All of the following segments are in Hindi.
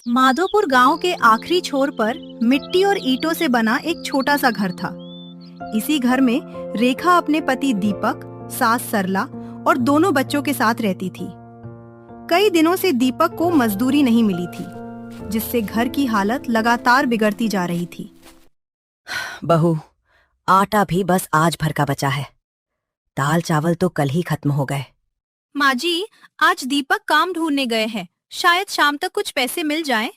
माधोपुर गांव के आखिरी छोर पर मिट्टी और ईंटों से बना एक छोटा सा घर था। इसी घर में रेखा अपने पति दीपक, सास सरला और दोनों बच्चों के साथ रहती थी। कई दिनों से दीपक को मजदूरी नहीं मिली थी, जिससे घर की हालत लगातार बिगड़ती जा रही थी। बहू, आटा भी बस आज भर का बचा है। दाल चावल तो कल ही खत्म हो गए। माँ जी, आज दीपक काम ढूंढने गए हैं, शायद शाम तक कुछ पैसे मिल जाएं।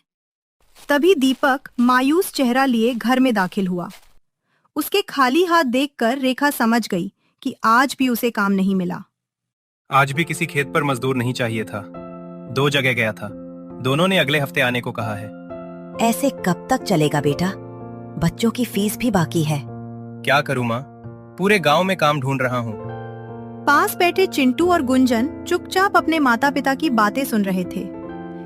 तभी दीपक मायूस चेहरा लिए घर में दाखिल हुआ। उसके खाली हाथ देखकर रेखा समझ गई कि आज भी उसे काम नहीं मिला। आज भी किसी खेत पर मजदूर नहीं चाहिए था। 2 जगह गया था, दोनों ने अगले हफ्ते आने को कहा है। ऐसे कब तक चलेगा बेटा? बच्चों की फीस भी बाकी है। क्या करूँ माँ, पूरे गांव में काम ढूंढ रहा हूँ। पास बैठे चिंटू और गुंजन चुपचाप अपने माता पिता की बातें सुन रहे थे।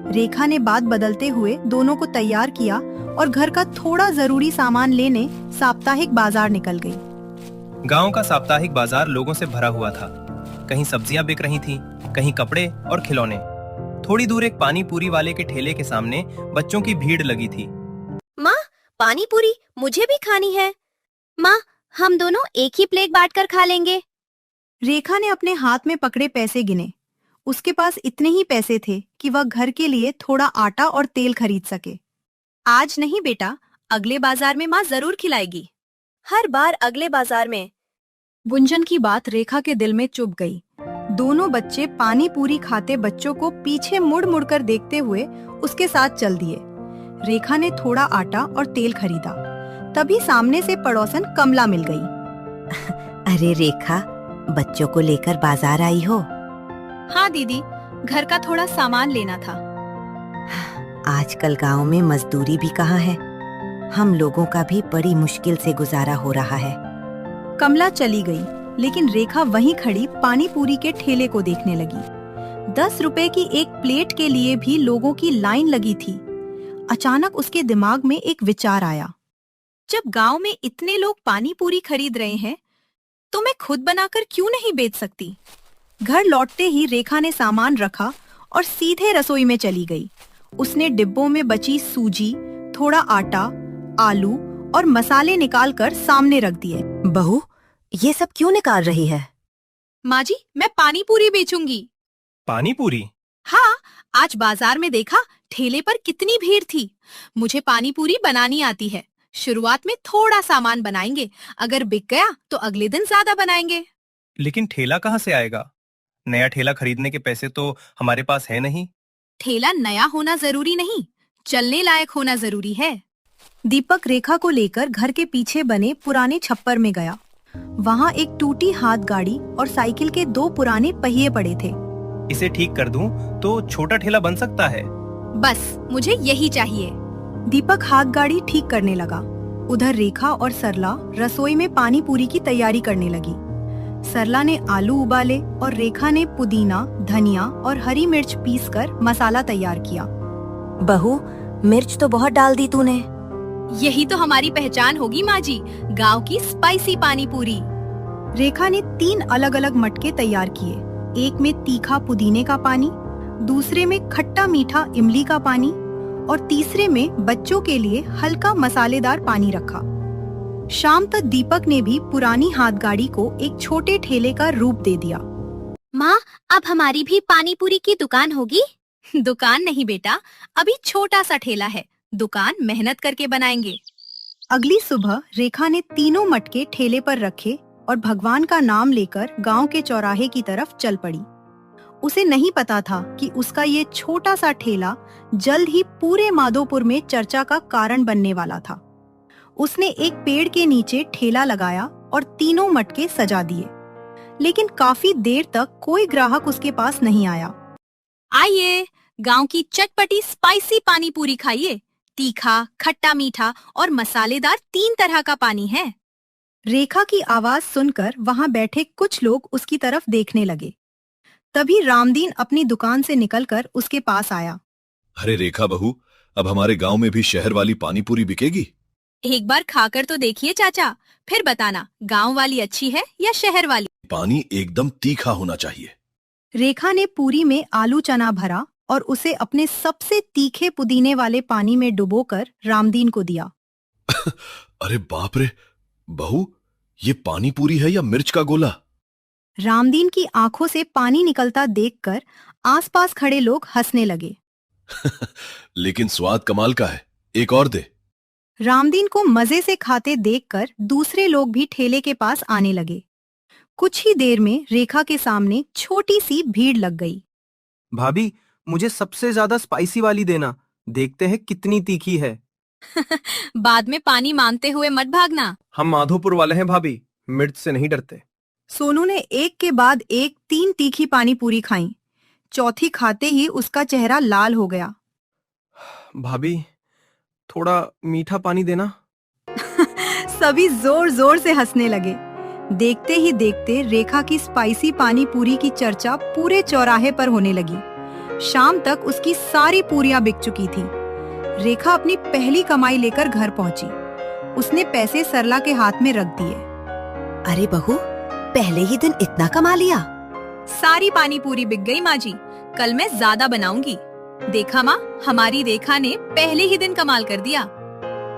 रेखा ने बात बदलते हुए दोनों को तैयार किया और घर का थोड़ा जरूरी सामान लेने साप्ताहिक बाजार निकल गई। गांव का साप्ताहिक बाजार लोगों से भरा हुआ था। कहीं सब्जियां बिक रही थी, कहीं कपड़े और खिलौने। थोड़ी दूर एक पानी पूरी वाले के ठेले के सामने बच्चों की भीड़ लगी थी। माँ, पानी पूरी मुझे भी खानी है। माँ, हम दोनों एक ही प्लेट बांटकर खा लेंगे। रेखा ने अपने हाथ में पकड़े पैसे गिने। उसके पास इतने ही पैसे थे कि वह घर के लिए थोड़ा आटा और तेल खरीद सके। आज नहीं बेटा, अगले बाजार में माँ जरूर खिलाएगी। हर बार अगले बाजार में। गुंजन की बात रेखा के दिल में चुभ गई। दोनों बच्चे पानी पूरी खाते बच्चों को पीछे मुड़ मुड़ कर देखते हुए उसके साथ चल दिए। रेखा ने थोड़ा आटा और तेल खरीदा। तभी सामने से पड़ोसन कमला मिल गई। अरे रेखा, बच्चों को लेकर बाजार आई हो? हाँ दीदी, घर का थोड़ा सामान लेना था। आजकल गांव में मजदूरी भी कहाँ है। हम लोगों का भी बड़ी मुश्किल से गुजारा हो रहा है। कमला चली गई, लेकिन रेखा वहीं खड़ी पानी पूरी के ठेले को देखने लगी। 10 रुपए की एक प्लेट के लिए भी लोगों की लाइन लगी थी। अचानक उसके दिमाग में एक विचार आया। जब गांव में इतने लोग पानी पूरी खरीद रहे हैं, तो मैं खुद बनाकर क्यों नहीं बेच सकती? घर लौटते ही रेखा ने सामान रखा और सीधे रसोई में चली गई। उसने डिब्बों में बची सूजी, थोड़ा आटा, आलू और मसाले निकालकर सामने रख दिए। बहू, ये सब क्यों निकाल रही है? माँ जी, मैं पानी पूरी बेचूंगी। पानी पूरी? हाँ, आज बाजार में देखा ठेले पर कितनी भीड़ थी। मुझे पानी पूरी बनानी आती है। शुरुआत में थोड़ा सामान बनाएंगे, अगर बिक गया तो अगले दिन ज्यादा बनाएंगे। लेकिन ठेला कहाँ से आएगा? नया ठेला खरीदने के पैसे तो हमारे पास है नहीं। ठेला नया होना जरूरी नहीं, चलने लायक होना जरूरी है। दीपक रेखा को लेकर घर के पीछे बने पुराने छप्पर में गया। वहाँ एक टूटी हाथ गाड़ी और साइकिल के 2 पुराने पहिए पड़े थे। इसे ठीक कर दूं तो छोटा ठेला बन सकता है। बस मुझे यही चाहिए। दीपक हाथ गाड़ी ठीक करने लगा। उधर रेखा और सरला रसोई में पानी पूरी की तैयारी करने लगी। सरला ने आलू उबाले और रेखा ने पुदीना, धनिया और हरी मिर्च पीसकर मसाला तैयार किया। बहू, मिर्च तो बहुत डाल दी तूने। यही तो हमारी पहचान होगी माँ जी, गाँव की स्पाइसी पानी पूरी। रेखा ने 3 अलग अलग मटके तैयार किए। एक में तीखा पुदीने का पानी, दूसरे में खट्टा मीठा इमली का पानी और तीसरे में बच्चों के लिए हल्का मसालेदार पानी रखा। शाम तक दीपक ने भी पुरानी हाथ गाड़ी को एक छोटे ठेले का रूप दे दिया। माँ, अब हमारी भी पानी पूरी की दुकान होगी? दुकान नहीं बेटा, अभी छोटा सा ठेला है। दुकान मेहनत करके बनाएंगे। अगली सुबह रेखा ने तीनों मटके ठेले पर रखे और भगवान का नाम लेकर गांव के चौराहे की तरफ चल पड़ी। उसे नहीं पता था कि उसका ये छोटा सा ठेला जल्द ही पूरे माधोपुर में चर्चा का कारण बनने वाला था। उसने एक पेड़ के नीचे ठेला लगाया और तीनों मटके सजा दिए, लेकिन काफी देर तक कोई ग्राहक उसके पास नहीं आया। आइए, गांव की चटपटी स्पाइसी पानी पूरी खाइए। तीखा, खट्टा मीठा और मसालेदार 3 तरह का पानी है। रेखा की आवाज सुनकर वहां बैठे कुछ लोग उसकी तरफ देखने लगे। तभी रामदीन अपनी दुकान से निकलकर उसके पास आया। अरे रेखा बहू, अब हमारे गांव में भी शहर वाली पानी पूरी बिकेगी? एक बार खाकर तो देखिए चाचा, फिर बताना गांव वाली अच्छी है या शहर वाली। पानी एकदम तीखा होना चाहिए। रेखा ने पूरी में आलू चना भरा और उसे अपने सबसे तीखे पुदीने वाले पानी में डुबोकर रामदीन को दिया। अरे बाप रे, बहू, ये पानी पूरी है या मिर्च का गोला? रामदीन की आंखों से पानी निकलता देखकर आसपास खड़े लोग हंसने लगे। लेकिन स्वाद कमाल का है, एक और दे। रामदीन को मजे से खाते देखकर दूसरे लोग भी ठेले के पास आने लगे। कुछ ही देर में रेखा के सामने छोटी सी भीड़ लग गई। भाभी, मुझे सबसे ज्यादा स्पाइसी वाली देना, देखते हैं कितनी तीखी है। बाद में पानी मांगते हुए मत भागना। हम माधोपुर वाले हैं भाभी, मिर्च से नहीं डरते। सोनू ने एक के बाद एक 3 तीखी पानी पूरी खाई। चौथी खाते ही उसका चेहरा लाल हो गया। भाभी, थोड़ा मीठा पानी देना। सभी जोर जोर से हंसने लगे। देखते ही देखते रेखा की स्पाइसी पानी पूरी की चर्चा पूरे चौराहे पर होने लगी। शाम तक उसकी सारी पूरियां बिक चुकी थी। रेखा अपनी पहली कमाई लेकर घर पहुंची। उसने पैसे सरला के हाथ में रख दिए। अरे बहू, पहले ही दिन इतना कमा लिया? सारी पानी पूरी बिक गई माँ जी। कल मैं ज्यादा बनाऊंगी। देखा माँ, हमारी रेखा ने पहले ही दिन कमाल कर दिया।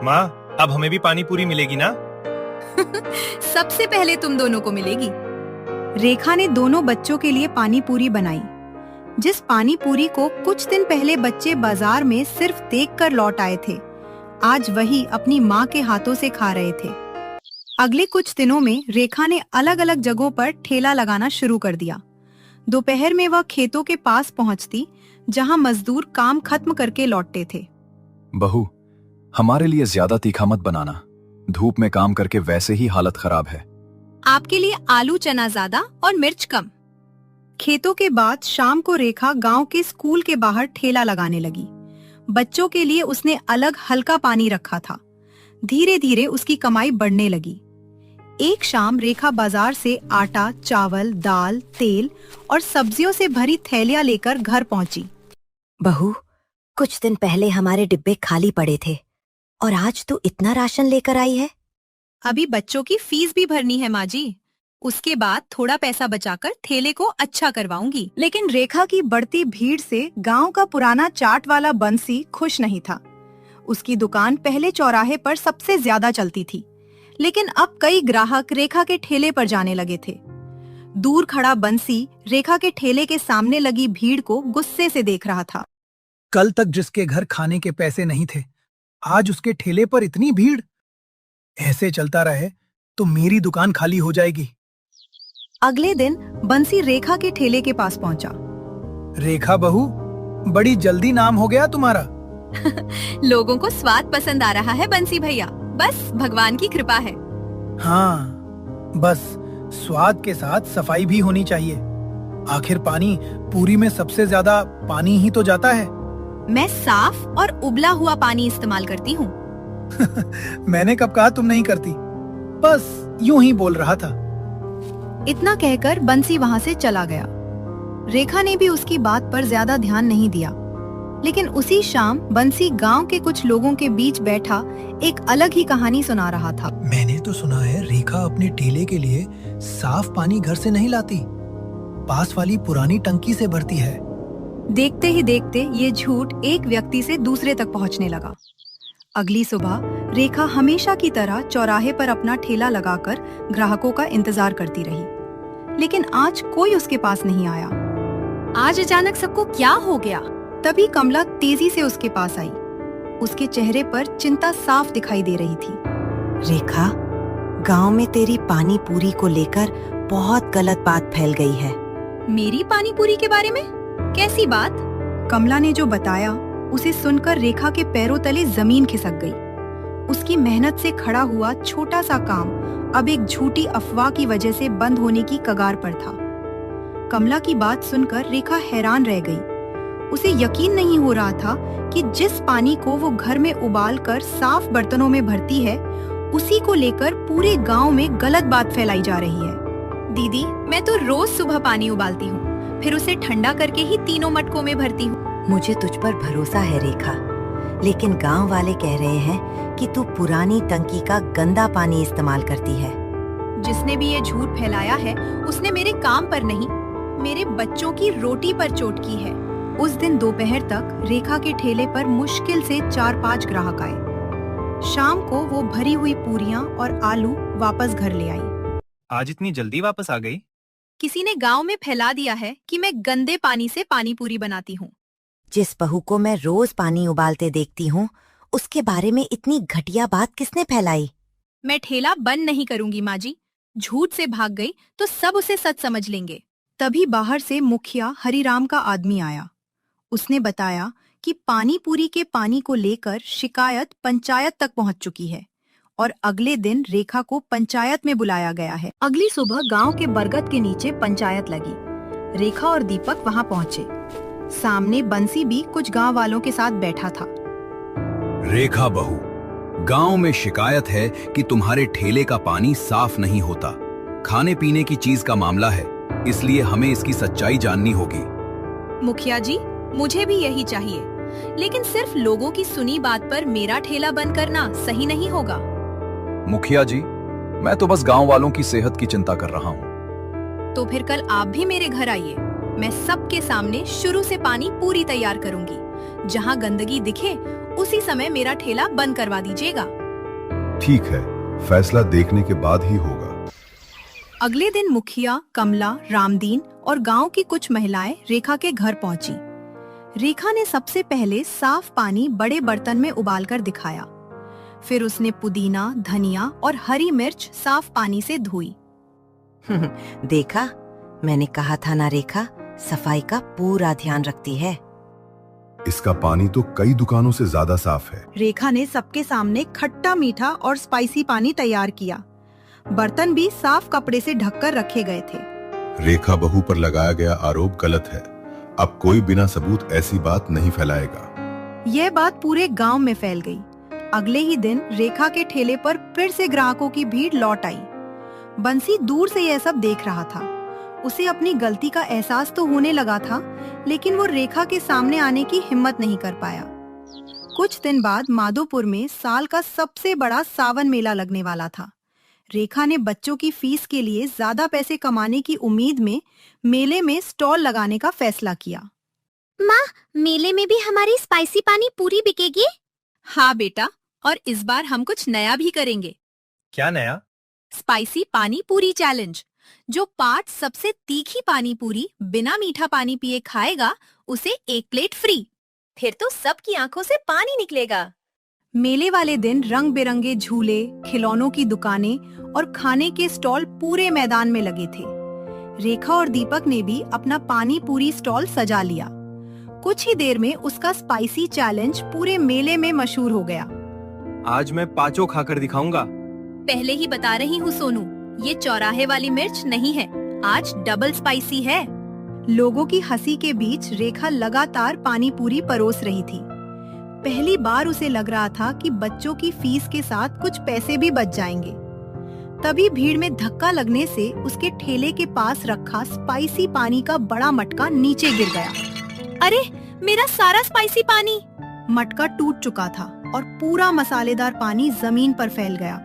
माँ, अब हमें भी पानी पूरी मिलेगी ना? सबसे पहले तुम दोनों को मिलेगी। रेखा ने दोनों बच्चों के लिए पानी पूरी बनाई। जिस पानी पूरी को कुछ दिन पहले बच्चे बाजार में सिर्फ देखकर लौट आए थे, आज वही अपनी माँ के हाथों से खा रहे थे। अगले कुछ दिनों में रेखा ने अलग अलग जगहों पर ठेला लगाना शुरू कर दिया। दोपहर में वह खेतों के पास पहुंचती, जहां मजदूर काम खत्म करके लौटते थे। बहू, हमारे लिए ज्यादा तीखा मत बनाना, धूप में काम करके वैसे ही हालत खराब है। आपके लिए आलू चना ज्यादा और मिर्च कम। खेतों के बाद शाम को रेखा गांव के स्कूल के बाहर ठेला लगाने लगी। बच्चों के लिए उसने अलग हल्का पानी रखा था। धीरे धीरे उसकी कमाई बढ़ने लगी। एक शाम रेखा बाजार से आटा, चावल, दाल, तेल और सब्जियों से भरी थैलियां लेकर घर पहुंची। बहू, कुछ दिन पहले हमारे डिब्बे खाली पड़े थे और आज तू इतना राशन लेकर आई है। अभी बच्चों की फीस भी भरनी है माँ जी। उसके बाद थोड़ा पैसा बचाकर थैले को अच्छा करवाऊंगी। लेकिन रेखा की बढ़ती भीड़ से गांव का पुराना चाट वाला बंसी खुश नहीं था। उसकी दुकान पहले चौराहे पर सबसे ज्यादा चलती थी, लेकिन अब कई ग्राहक रेखा के ठेले पर जाने लगे थे। दूर खड़ा बंसी रेखा के ठेले के सामने लगी भीड़ को गुस्से से देख रहा था। कल तक जिसके घर खाने के पैसे नहीं थे, आज उसके ठेले पर इतनी भीड़। ऐसे चलता रहे तो मेरी दुकान खाली हो जाएगी। अगले दिन बंसी रेखा के ठेले के पास पहुंचा। रेखा बहू, बड़ी जल्दी नाम हो गया तुम्हारा। लोगों को स्वाद पसंद आ रहा है बंसी भैया, बस भगवान की कृपा है। हाँ, बस स्वाद के साथ सफाई भी होनी चाहिए। आखिर पानी पूरी में सबसे ज्यादा पानी ही तो जाता है। मैं साफ और उबला हुआ पानी इस्तेमाल करती हूँ। मैंने कब कहा तुम नहीं करती, बस यूं ही बोल रहा था। इतना कहकर बंसी वहाँ से चला गया। रेखा ने भी उसकी बात पर ज्यादा ध्यान नहीं दिया। लेकिन उसी शाम बंसी गांव के कुछ लोगों के बीच बैठा एक अलग ही कहानी सुना रहा था। मैंने तो सुना है रेखा अपने ठेले के लिए साफ पानी घर से नहीं लाती, पास वाली पुरानी टंकी से भरती है। देखते ही देखते ये झूठ एक व्यक्ति से दूसरे तक पहुंचने लगा। अगली सुबह रेखा हमेशा की तरह चौराहे पर अपना ठेला लगाकर ग्राहकों का इंतजार करती रही, लेकिन आज कोई उसके पास नहीं आया। आज अचानक सबको क्या हो गया? तभी कमला तेजी से उसके पास आई। उसके चेहरे पर चिंता साफ दिखाई दे रही थी। रेखा, गांव में तेरी पानी पूरी को लेकर बहुत गलत बात फैल गई है। मेरी पानी पूरी के बारे में? कैसी बात? कमला ने जो बताया उसे सुनकर रेखा के पैरों तले जमीन खिसक गई। उसकी मेहनत से खड़ा हुआ छोटा सा काम अब एक झूठी अफवाह की वजह से बंद होने की कगार पर था। कमला की बात सुनकर रेखा हैरान रह गई। उसे यकीन नहीं हो रहा था कि जिस पानी को वो घर में उबालकर साफ बर्तनों में भरती है, उसी को लेकर पूरे गांव में गलत बात फैलाई जा रही है। दीदी, मैं तो रोज सुबह पानी उबालती हूँ, फिर उसे ठंडा करके ही तीनों मटकों में भरती हूँ। मुझे तुझ पर भरोसा है रेखा, लेकिन गांव वाले कह रहे हैं कि तू पुरानी टंकी का गंदा पानी इस्तेमाल करती है। जिसने भी ये झूठ फैलाया है, उसने मेरे काम पर नहीं, मेरे बच्चों की रोटी पर चोट की है। उस दिन दोपहर तक रेखा के ठेले पर मुश्किल से 4-5 ग्राहक आए। शाम को वो भरी हुई पूरियां और आलू वापस घर ले आई। आज इतनी जल्दी वापस आ गई? किसी ने गांव में फैला दिया है कि मैं गंदे पानी से पानी पूरी बनाती हूँ। जिस बहू को मैं रोज पानी उबालते देखती हूँ, उसके बारे में इतनी घटिया बात किसने फैलाई? मैं ठेला बंद नहीं करूंगी माँ जी। झूठ से भाग गई तो सब उसे सच समझ लेंगे। तभी बाहर से मुखिया हरिराम का आदमी आया। उसने बताया कि पानी पूरी के पानी को लेकर शिकायत पंचायत तक पहुंच चुकी है और अगले दिन रेखा को पंचायत में बुलाया गया है। अगली सुबह गांव के बरगद के नीचे पंचायत लगी। रेखा और दीपक वहां पहुंचे। सामने बंसी भी कुछ गांव वालों के साथ बैठा था। रेखा बहू, गांव में शिकायत है कि तुम्हारे ठेले का पानी साफ नहीं होता। खाने पीने की चीज का मामला है, इसलिए हमें इसकी सच्चाई जाननी होगी। मुखिया जी, मुझे भी यही चाहिए, लेकिन सिर्फ लोगों की सुनी बात पर मेरा ठेला बंद करना सही नहीं होगा। मुखिया जी, मैं तो बस गांव वालों की सेहत की चिंता कर रहा हूँ। तो फिर कल आप भी मेरे घर आइए। मैं सबके सामने शुरू से पानी पूरी तैयार करूंगी। जहाँ गंदगी दिखे उसी समय मेरा ठेला बंद करवा दीजिएगा। ठीक है, फैसला देखने के बाद ही होगा। अगले दिन मुखिया, कमला, रामदीन और गांव की कुछ महिलाएं रेखा के घर पहुंची। रेखा ने सबसे पहले साफ पानी बड़े बर्तन में उबालकर दिखाया। फिर उसने पुदीना, धनिया और हरी मिर्च साफ पानी से धोई। देखा, मैंने कहा था ना रेखा, सफाई का पूरा ध्यान रखती है। इसका पानी तो कई दुकानों से ज्यादा साफ है। रेखा ने सबके सामने खट्टा मीठा और स्पाइसी पानी तैयार किया। बर्तन भी साफ कपड़े से ढककर रखे गए थे। रेखा बहू पर लगाया गया आरोप गलत है। अब कोई बिना सबूत ऐसी बात नहीं फैलाएगा। यह बात पूरे गांव में फैल गई। अगले ही दिन रेखा के ठेले पर फिर से ग्राहकों की भीड़ लौट आई। बंसी दूर से यह सब देख रहा था। उसे अपनी गलती का एहसास तो होने लगा था, लेकिन वो रेखा के सामने आने की हिम्मत नहीं कर पाया। कुछ दिन बाद माधोपुर में साल का सबसे बड़ा सावन मेला लगने वाला था। रेखा ने बच्चों की फीस के लिए ज्यादा पैसे कमाने की उम्मीद में मेले में स्टॉल लगाने का फैसला किया। माँ, मेले में भी हमारी स्पाइसी पानी पूरी बिकेगी? हाँ बेटा, और इस बार हम कुछ नया भी करेंगे। क्या नया? स्पाइसी पानी पूरी चैलेंज। जो पार्ट सबसे तीखी पानी पूरी बिना मीठा पानी पिए खाएगा, उसे 1 प्लेट फ्री। फिर तो सबकी आंखों से पानी निकलेगा। मेले वाले दिन रंग बिरंगे झूले, खिलौनों की दुकानें और खाने के स्टॉल पूरे मैदान में लगे थे। रेखा और दीपक ने भी अपना पानी पूरी स्टॉल सजा लिया। कुछ ही देर में उसका स्पाइसी चैलेंज पूरे मेले में मशहूर हो गया। आज मैं पांचों खाकर दिखाऊंगा। पहले ही बता रही हूँ सोनू, ये चौराहे वाली मिर्च नहीं है, आज डबल स्पाइसी है। लोगों की हंसी के बीच रेखा लगातार पानी पूरी परोस रही थी। पहली बार उसे लग रहा था कि बच्चों की फीस के साथ कुछ पैसे भी बच जाएंगे। तभी भीड़ में धक्का लगने से उसके ठेले के पास रखा स्पाइसी पानी का बड़ा मटका नीचे गिर गया। अरे, मेरा सारा स्पाइसी पानी! मटका टूट चुका था और पूरा मसालेदार पानी जमीन पर फैल गया।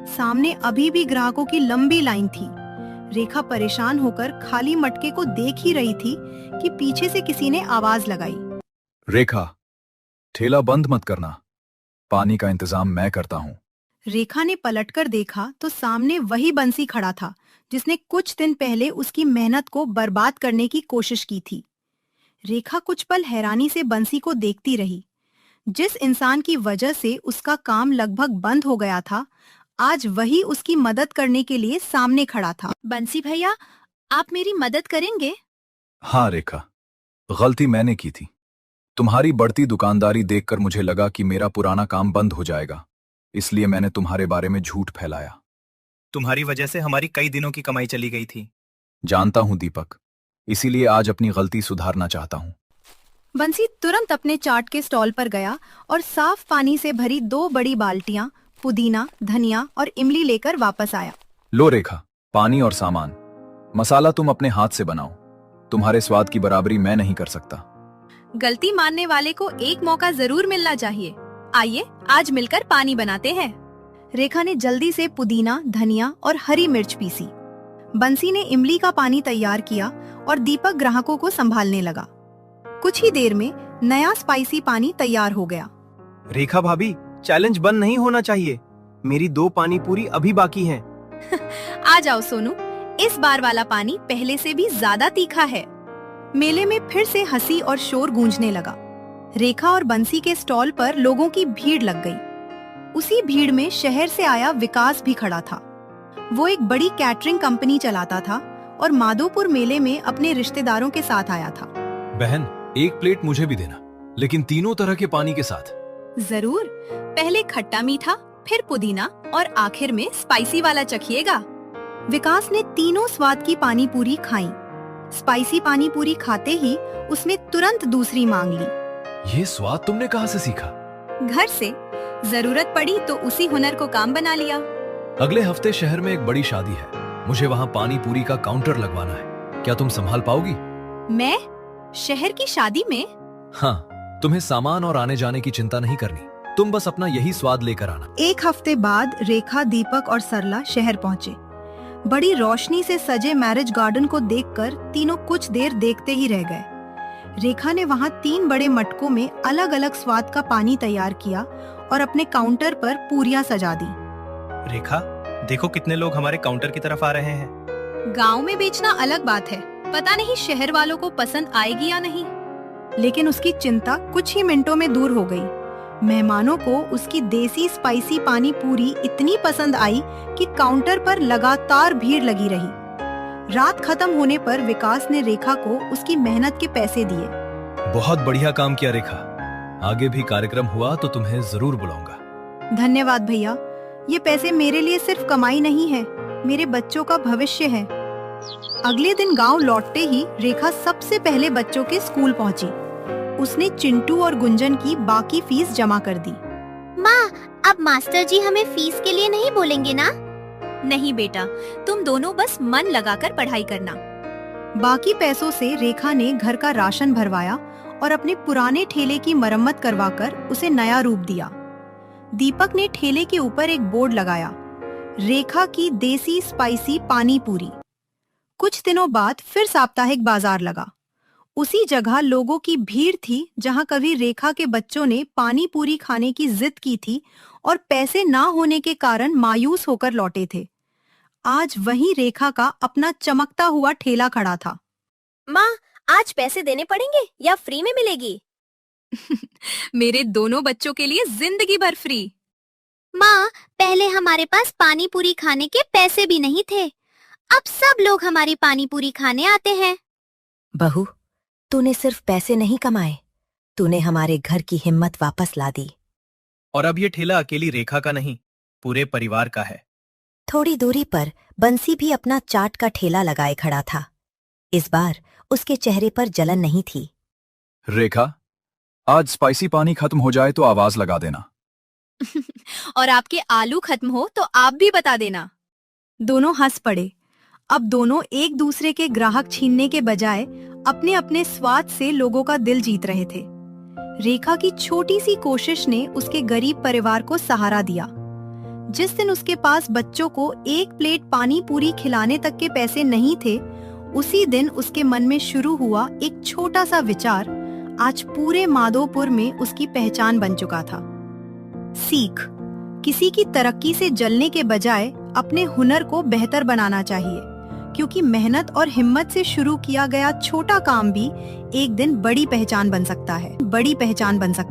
सामने अभी भी ग्राहकों की लंबी लाइन थी। रेखा परेशान होकर खाली मटके को देख ही रही थी कि पीछे से किसी ने आवाज लगाई। रेखा, ठेला बंद मत करना, पानी का इंतजाम मैं करता हूँ। रेखा ने पलटकर देखा तो सामने वही बंसी खड़ा था जिसने कुछ दिन पहले उसकी मेहनत को बर्बाद करने की कोशिश की थी। रेखा कुछ पल हैरानी से बंसी को देखती रही। जिस इंसान की वजह से उसका काम लगभग बंद हो गया था, आज वही उसकी मदद करने के लिए सामने खड़ा था। बंसी भैया, आप मेरी मदद करेंगे? हाँ रेखा, गलती मैंने की थी। तुम्हारी बढ़ती दुकानदारी देखकर मुझे लगा कि मेरा पुराना काम बंद हो जाएगा, इसलिए मैंने तुम्हारे बारे में झूठ फैलाया। तुम्हारी वजह से हमारी कई दिनों की कमाई चली गई थी। जानता हूँ दीपक, इसीलिए आज अपनी गलती सुधारना चाहता हूँ। बंसी तुरंत अपने चाट के स्टॉल पर गया और साफ पानी से भरी 2 बड़ी बाल्टियां पुदीना, धनिया और इमली लेकर वापस आया। लो रेखा, पानी और सामान। मसाला तुम अपने हाथ से बनाओ, तुम्हारे स्वाद की बराबरी मैं नहीं कर सकता। गलती मानने वाले को एक मौका जरूर मिलना चाहिए। आइए आज मिलकर पानी बनाते हैं। रेखा ने जल्दी से पुदीना, धनिया और हरी मिर्च पीसी। बंसी ने इमली का पानी तैयार किया और दीपक ग्राहकों को संभालने लगा। कुछ ही देर में नया स्पाइसी पानी तैयार हो गया। रेखा भाभी, चैलेंज बंद नहीं होना चाहिए। मेरी 2 पानी पूरी अभी बाकी हैं। आ जाओ सोनू, इस बार वाला पानी पहले से भी ज्यादा तीखा है। मेले में फिर से हंसी और शोर गूंजने लगा। रेखा और बंसी के स्टॉल पर लोगों की भीड़ लग गई। उसी भीड़ में शहर से आया विकास भी खड़ा था। वो एक बड़ी कैटरिंग कंपनी चलाता था और माधोपुर मेले में अपने रिश्तेदारों के साथ आया था। बहन, एक प्लेट मुझे भी देना, लेकिन तीनों तरह के पानी के साथ। जरूर, पहले खट्टा मीठा, फिर पुदीना और आखिर में स्पाइसी वाला चखिएगा। विकास ने तीनों स्वाद की पानी पूरी खाई। स्पाइसी पानी पूरी खाते ही उसने तुरंत दूसरी मांग ली। ये स्वाद तुमने कहाँ से सीखा? घर से। जरूरत पड़ी तो उसी हुनर को काम बना लिया। अगले हफ्ते शहर में एक बड़ी शादी है। मुझे वहाँ पानी पूरी का काउंटर लगवाना है। क्या तुम संभाल पाओगी? मैं? शहर की शादी में? हाँ, तुम्हें सामान और आने जाने की चिंता नहीं करनी। तुम बस अपना यही स्वाद लेकर आना। एक हफ्ते बाद रेखा, दीपक और सरला शहर पहुँचे। बड़ी रोशनी से सजे मैरिज गार्डन को देखकर तीनों कुछ देर देखते ही रह गए। रेखा ने वहाँ 3 बड़े मटकों में अलग अलग स्वाद का पानी तैयार किया और अपने काउंटर पर पूरियां सजा दी। रेखा, देखो कितने लोग हमारे काउंटर की तरफ आ रहे हैं। गांव में बेचना अलग बात है, पता नहीं शहर वालों को पसंद आएगी या नहीं। लेकिन उसकी चिंता कुछ ही मिनटों में दूर हो गई। मेहमानों को उसकी देसी स्पाइसी पानी पूरी इतनी पसंद आई कि काउंटर पर लगातार भीड़ लगी रही। रात खत्म होने पर विकास ने रेखा को उसकी मेहनत के पैसे दिए। बहुत बढ़िया काम किया रेखा। आगे भी कार्यक्रम हुआ तो तुम्हें जरूर बुलाऊंगा। धन्यवाद भैया। ये पैसे मेरे लिए सिर्फ कमाई नहीं है, मेरे बच्चों का भविष्य है। अगले दिन गांव लौटते ही रेखा सबसे पहले बच्चों के स्कूल पहुंची। उसने चिंटू और गुंजन की बाकी फीस जमा कर दी। माँ, अब मास्टर जी हमें फीस के लिए नहीं बोलेंगे ना? नहीं बेटा, तुम दोनों बस मन लगाकर पढ़ाई करना। बाकी पैसों से रेखा ने घर का राशन भरवाया और अपने पुराने ठेले की मरम्मत करवाकर उसे नया रूप दिया। दीपक ने ठेले के ऊपर एक बोर्ड लगाया, रेखा की देसी स्पाइसी पानी पूरी। कुछ दिनों बाद फिर साप्ताहिक बाजार लगा। उसी जगह लोगों की भीड़ थी जहां कभी रेखा के बच्चों ने पानी पूरी खाने की जिद की थी और पैसे ना होने के कारण मायूस होकर लौटे थे। आज वहीं रेखा का अपना चमकता हुआ ठेला खड़ा था। माँ, आज पैसे देने पड़ेंगे या फ्री में मिलेगी? मेरे दोनों बच्चों के लिए जिंदगी भर फ्री। माँ, पहले हमारे पास पानी पूरी खाने के पैसे भी नहीं थे। अब सब लोग हमारी पानी पूरी खाने आते हैं। बहू, तूने सिर्फ पैसे नहीं कमाए, तूने हमारे घर की हिम्मत वापस ला दी। और अब ये ठेला अकेली रेखा का नहीं, पूरे परिवार का है। थोड़ी दूरी पर बंसी भी अपना चाट का ठेला लगाए खड़ा था। इस बार उसके चेहरे पर जलन नहीं थी। रेखा, आज स्पाइसी पानी खत्म हो जाए तो आवाज लगा देना। और आपके आलू खत्म हो तो आप भी बता देना। दोनों हंस पड़े। अब दोनों एक दूसरे के ग्राहक छीनने के बजाय अपने अपने स्वाद से लोगों का दिल जीत रहे थे। रेखा की छोटी सी कोशिश ने उसके गरीब परिवार को सहारा दिया। जिस दिन उसके पास बच्चों को एक प्लेट पानी पूरी खिलाने तक के पैसे नहीं थे, उसी दिन उसके मन में शुरू हुआ एक छोटा सा विचार आज पूरे माधोपुर में उसकी पहचान बन चुका था। सीख, किसी की तरक्की से जलने के बजाय अपने हुनर को बेहतर बनाना चाहिए, क्योंकि मेहनत और हिम्मत से शुरू किया गया छोटा काम भी एक दिन बड़ी पहचान बन सकता है।